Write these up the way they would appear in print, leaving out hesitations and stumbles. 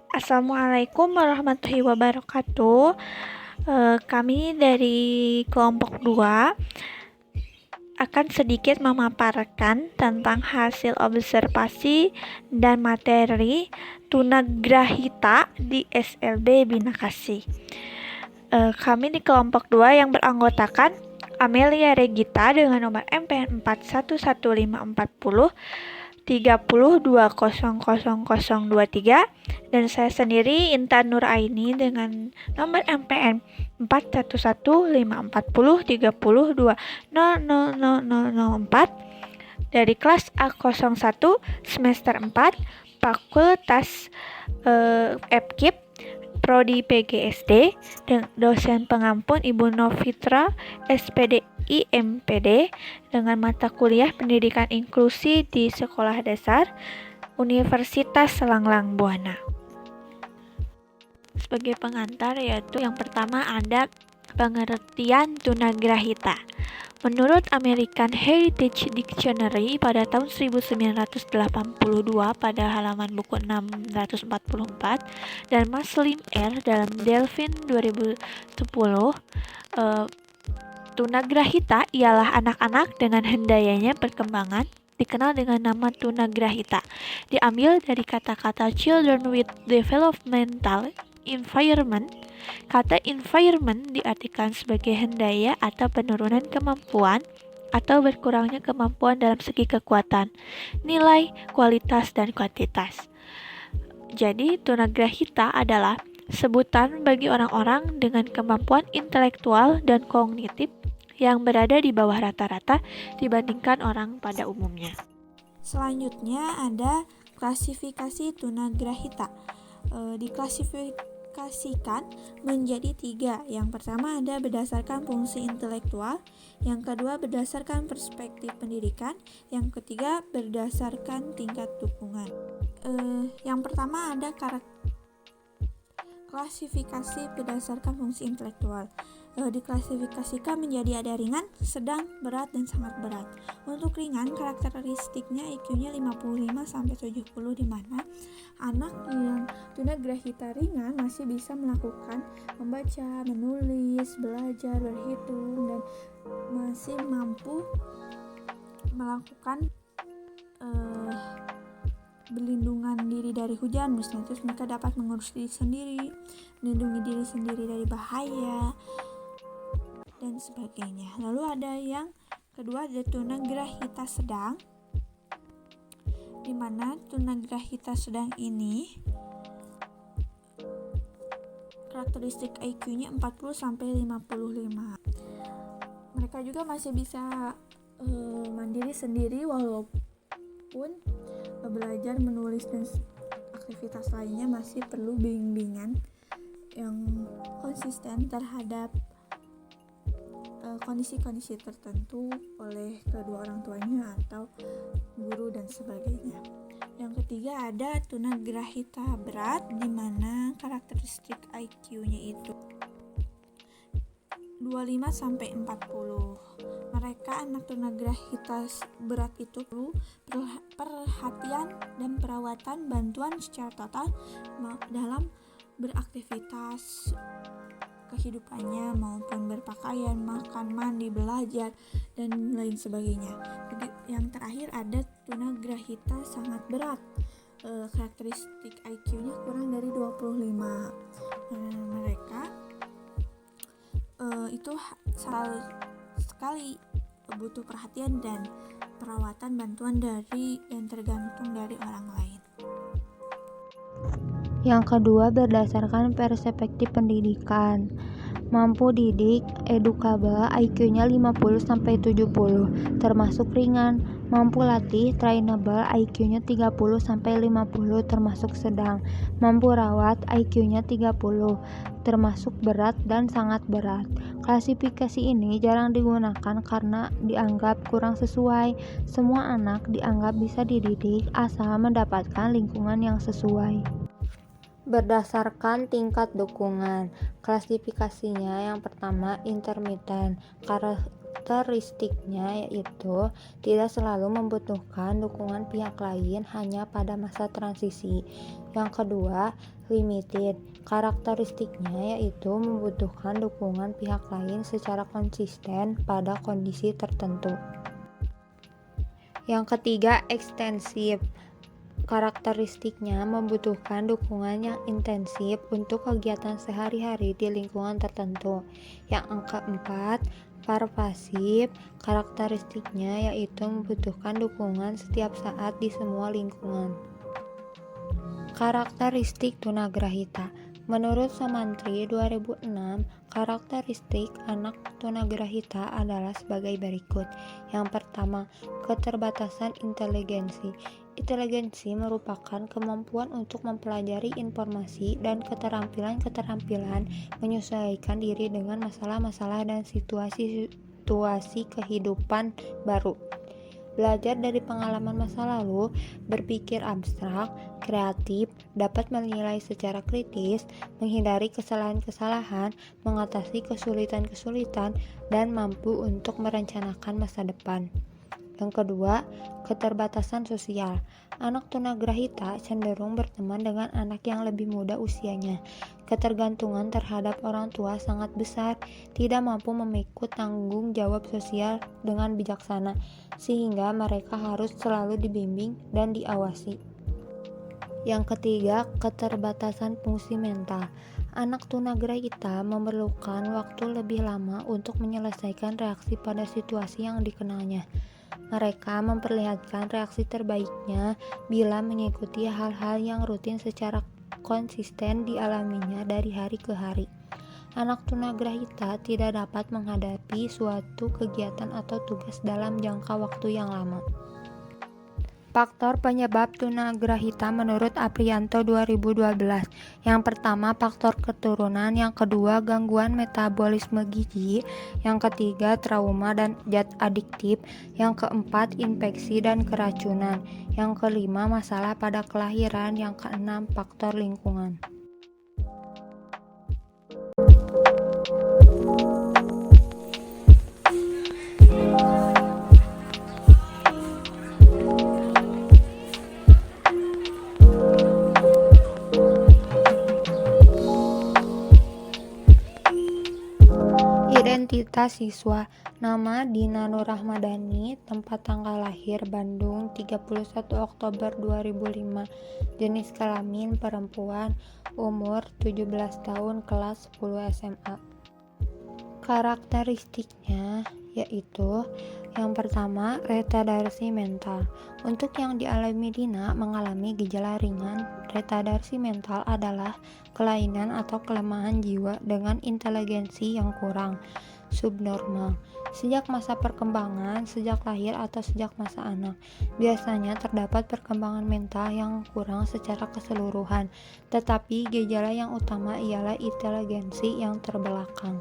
Assalamualaikum warahmatullahi wabarakatuh. Kami dari kelompok 2 akan sedikit memaparkan tentang hasil observasi dan materi tunagrahita di SLB Binakasi. Kami di kelompok 2 yang beranggotakan Amelia Regita dengan nomor MPN 411540 30200023 dan saya sendiri Intan Nur Aini dengan nomor MPN 41154030200004 dari kelas A01 semester 4 Fakultas FKIP Prodi PGSD dan dosen pengampun Ibu Novitra SPD IMPD dengan mata kuliah Pendidikan Inklusi di Sekolah Dasar Universitas Selanglang Buana. Sebagai pengantar yaitu yang pertama ada pengertian tunagrahita. Menurut American Heritage Dictionary pada tahun 1982 pada halaman buku 644 dan Muslim Air dalam Delphin 2010, tunagrahita ialah anak-anak dengan hendayanya perkembangan dikenal dengan nama tunagrahita. Diambil dari kata-kata children with developmental environment. Kata environment diartikan sebagai hendaya atau penurunan kemampuan atau berkurangnya kemampuan dalam segi kekuatan, nilai, kualitas, dan kuantitas. Jadi, tunagrahita adalah sebutan bagi orang-orang dengan kemampuan intelektual dan kognitif yang berada di bawah rata-rata dibandingkan orang pada umumnya. Selanjutnya ada klasifikasi tunagrahita. Diklasifikasikan menjadi 3. Yang pertama ada berdasarkan fungsi intelektual, yang kedua berdasarkan perspektif pendidikan, yang ketiga berdasarkan tingkat dukungan. Yang pertama ada klasifikasi berdasarkan fungsi intelektual. Diklasifikasikan menjadi ada ringan, sedang, berat, dan sangat berat. Untuk ringan, karakteristiknya IQ-nya 55-70 di mana anak yang tunagrahita ringan masih bisa melakukan membaca, menulis, belajar, berhitung, dan masih mampu melakukan berlindungan diri dari hujan misalnya. Terus mereka dapat mengurus diri sendiri, melindungi diri sendiri dari bahaya dan sebagainya. Lalu ada yang kedua ada tunagrahita sedang, di mana tunagrahita sedang ini karakteristik IQ-nya 40-55. Mereka juga masih bisa mandiri sendiri walaupun belajar, menulis, dan aktivitas lainnya masih perlu bimbingan yang konsisten terhadap kondisi-kondisi tertentu oleh kedua orang tuanya atau guru dan sebagainya. Yang ketiga ada tunagrahita berat, di mana karakteristik IQ-nya itu 25-40. Mereka anak tunagrahita berat itu perlu perhatian dan perawatan bantuan secara total dalam beraktivitas kehidupannya maupun berpakaian, makan, mandi, belajar, dan lain sebagainya. Yang terakhir ada tunagrahita sangat berat. Karakteristik IQ-nya kurang dari 25. Mereka itu sekali butuh perhatian dan perawatan bantuan dari dan tergantung dari orang lain. Yang kedua berdasarkan perspektif pendidikan. Mampu didik, edukabel, IQ-nya 50-70, termasuk ringan. Mampu latih, trainable, IQ-nya 30-50, termasuk sedang. Mampu rawat, IQ-nya 30, termasuk berat dan sangat berat. Klasifikasi ini jarang digunakan karena dianggap kurang sesuai. Semua anak dianggap bisa dididik asal mendapatkan lingkungan yang sesuai. Berdasarkan tingkat dukungan, klasifikasinya yang pertama intermittent. Karakteristiknya yaitu tidak selalu membutuhkan dukungan pihak lain hanya pada masa transisi. Yang kedua, limited. Karakteristiknya yaitu membutuhkan dukungan pihak lain secara konsisten pada kondisi tertentu. Yang ketiga, ekstensif. Karakteristiknya membutuhkan dukungan yang intensif untuk kegiatan sehari-hari di lingkungan tertentu. Yang keempat, pervasif. Karakteristiknya yaitu membutuhkan dukungan setiap saat di semua lingkungan. Karakteristik tunagrahita. Menurut Sumantri 2006, karakteristik anak tunagrahita adalah sebagai berikut. Yang pertama, keterbatasan inteligensi. Inteligensi merupakan kemampuan untuk mempelajari informasi dan keterampilan-keterampilan menyesuaikan diri dengan masalah-masalah dan situasi kehidupan baru. Belajar dari pengalaman masa lalu, berpikir abstrak, kreatif, dapat menilai secara kritis, menghindari kesalahan-kesalahan, mengatasi kesulitan-kesulitan, dan mampu untuk merencanakan masa depan. Yang kedua, keterbatasan sosial. Anak tunagrahita cenderung berteman dengan anak yang lebih muda usianya. Ketergantungan terhadap orang tua sangat besar, tidak mampu memikul tanggung jawab sosial dengan bijaksana, sehingga mereka harus selalu dibimbing dan diawasi. Yang ketiga, keterbatasan fungsi mental. Anak tunagrahita memerlukan waktu lebih lama untuk menyelesaikan reaksi pada situasi yang dikenalnya. Mereka memperlihatkan reaksi terbaiknya bila mengikuti hal-hal yang rutin secara konsisten dialaminya dari hari ke hari. Anak tunagrahita tidak dapat menghadapi suatu kegiatan atau tugas dalam jangka waktu yang lama. Faktor penyebab tunagrahita menurut Aprianto 2012. Yang pertama, faktor keturunan. Yang kedua, gangguan metabolisme gizi. Yang ketiga, trauma dan zat adiktif. Yang keempat, infeksi dan keracunan. Yang kelima, masalah pada kelahiran. Yang keenam, faktor lingkungan. Identitas siswa. Nama Dina Nurrahmadani, tempat tanggal lahir Bandung 31 Oktober 2005, jenis kelamin perempuan, umur 17 tahun, kelas 10 SMA. Karakteristiknya yaitu yang pertama, retardaksi mental. Untuk yang dialami Dina mengalami gejala ringan. Retardaksi mental adalah kelainan atau kelemahan jiwa dengan inteligensi yang kurang, subnormal. Sejak masa perkembangan, sejak lahir atau sejak masa anak, biasanya terdapat perkembangan mental yang kurang secara keseluruhan, tetapi gejala yang utama ialah inteligensi yang terbelakang.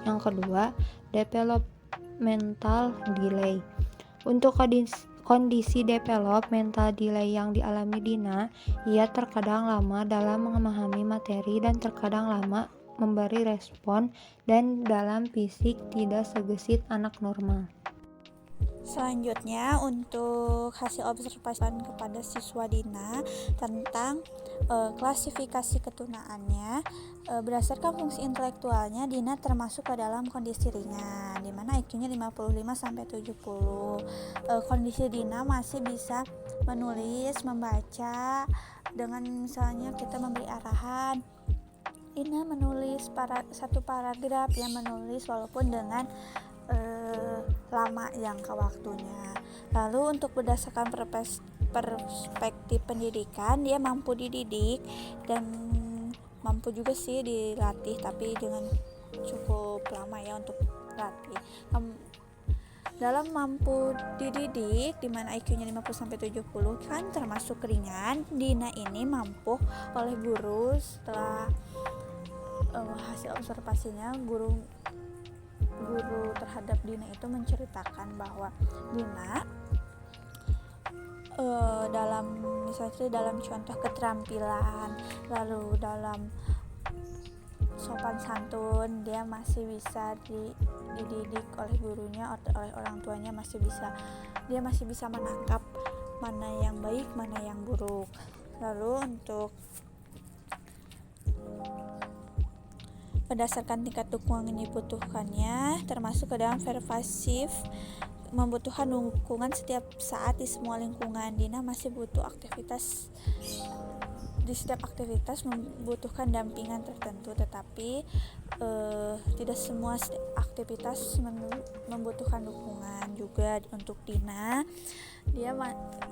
Yang kedua, developmental delay. Untuk kondisi developmental delay yang dialami Dina, ia terkadang lama dalam memahami materi dan terkadang lama memberi respon, dan dalam fisik tidak segesit anak normal. Selanjutnya, untuk hasil observasi kepada siswa Dina tentang klasifikasi ketunaannya, berdasarkan fungsi intelektualnya, Dina termasuk ke dalam kondisi ringan, di mana IQ-nya 55-70. Kondisi Dina masih bisa menulis, membaca, dengan misalnya kita memberi arahan. Dina menulis satu paragraf, yang menulis walaupun dengan lama jangka waktunya. Lalu untuk berdasarkan perspektif pendidikan, dia mampu dididik dan mampu juga sih dilatih, tapi dengan cukup lama ya untuk latih. Dalam mampu dididik, di mana IQ-nya 50-70 kan termasuk ringan, Dina ini mampu oleh guru. Setelah hasil observasinya, guru terhadap Dina itu menceritakan bahwa Dina dalam contoh keterampilan, lalu dalam sopan santun, dia masih bisa dididik oleh gurunya, oleh orang tuanya, dia masih bisa menangkap mana yang baik, mana yang buruk. Lalu untuk berdasarkan tingkat dukungan yang dibutuhkannya, termasuk ke dalam pervasif, membutuhkan dukungan setiap saat di semua lingkungan. Dina masih butuh aktivitas, di setiap aktivitas membutuhkan dampingan tertentu, tetapi tidak semua aktivitas membutuhkan dukungan juga. Untuk Dina,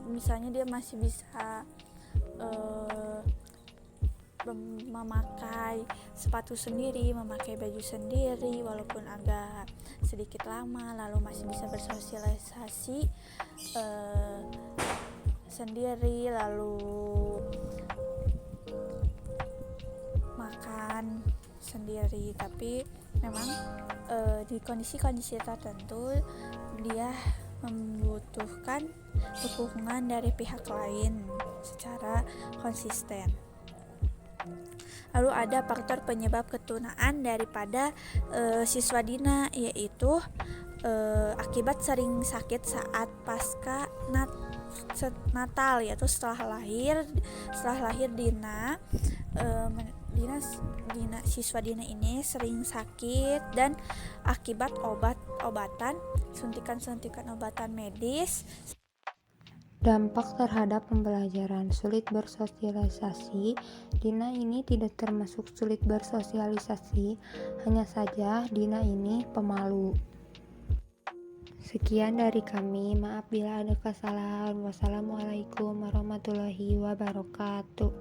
misalnya dia masih bisa memakai sepatu sendiri, memakai baju sendiri walaupun agak sedikit lama, lalu masih bisa bersosialisasi sendiri, lalu makan sendiri. Tapi memang di kondisi-kondisi tertentu dia membutuhkan dukungan dari pihak lain secara konsisten. Lalu ada faktor penyebab ketunaan daripada siswa Dina, yaitu akibat sering sakit saat pasca Natal, yaitu setelah lahir siswa Dina ini sering sakit, dan akibat obat-obatan, suntikan-suntikan obatan medis. Dampak terhadap pembelajaran, sulit bersosialisasi. Dina ini tidak termasuk sulit bersosialisasi, hanya saja Dina ini pemalu. Sekian dari kami, maaf bila ada kesalahan. Wassalamualaikum warahmatullahi wabarakatuh.